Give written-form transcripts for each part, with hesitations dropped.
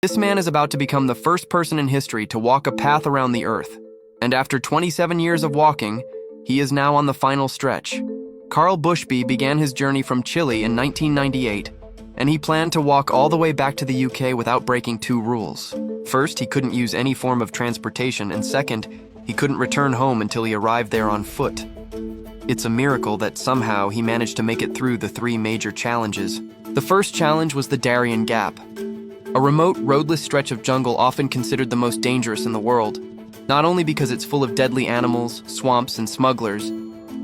This man is about to become the first person in history to walk a path around the Earth. And after 27 years of walking, he is now on the final stretch. Carl Bushby began his journey from Chile in 1998, and he planned to walk all the way back to the UK without breaking two rules. First, he couldn't use any form of transportation, and second, he couldn't return home until he arrived there on foot. It's a miracle that somehow he managed to make it through the three major challenges. The first challenge was the Darien Gap, a remote, roadless stretch of jungle often considered the most dangerous in the world, not only because it's full of deadly animals, swamps, and smugglers,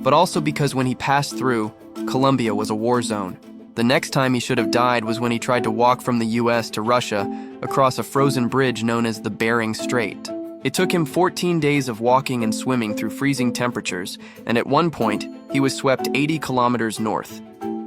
but also because when he passed through, Colombia was a war zone. The next time he should have died was when he tried to walk from the US to Russia across a frozen bridge known as the Bering Strait. It took him 14 days of walking and swimming through freezing temperatures, and at one point, he was swept 80 kilometers north.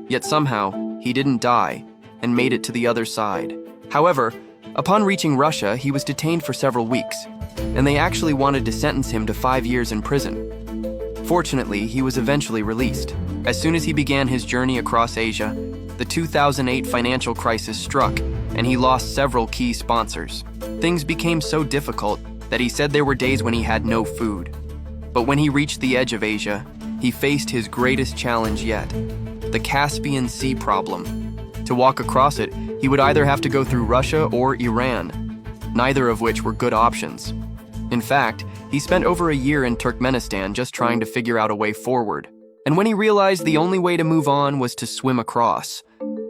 Yet somehow, he didn't die and made it to the other side. However, upon reaching Russia, he was detained for several weeks, and they actually wanted to sentence him to 5 years in prison. Fortunately, he was eventually released. As soon as he began his journey across Asia, the 2008 financial crisis struck, and he lost several key sponsors. Things became so difficult that he said there were days when he had no food. But when he reached the edge of Asia, he faced his greatest challenge yet, the Caspian Sea problem. To walk across it, he would either have to go through Russia or Iran, neither of which were good options. In fact, he spent over a year in Turkmenistan just trying to figure out a way forward. And when he realized the only way to move on was to swim across.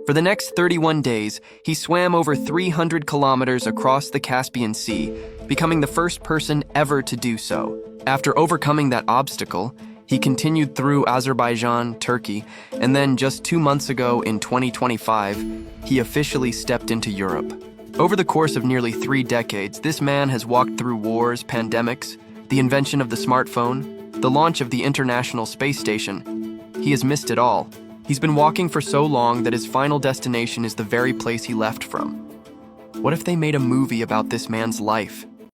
For the next 31 days, he swam over 300 kilometers across the Caspian Sea, becoming the first person ever to do so. After overcoming that obstacle, he continued through Azerbaijan, Turkey, and then just 2 months ago in 2025, he officially stepped into Europe. Over the course of nearly 3 decades, this man has walked through wars, pandemics, the invention of the smartphone, the launch of the International Space Station. He has missed it all. He's been walking for so long that his final destination is the very place he left from. What if they made a movie about this man's life?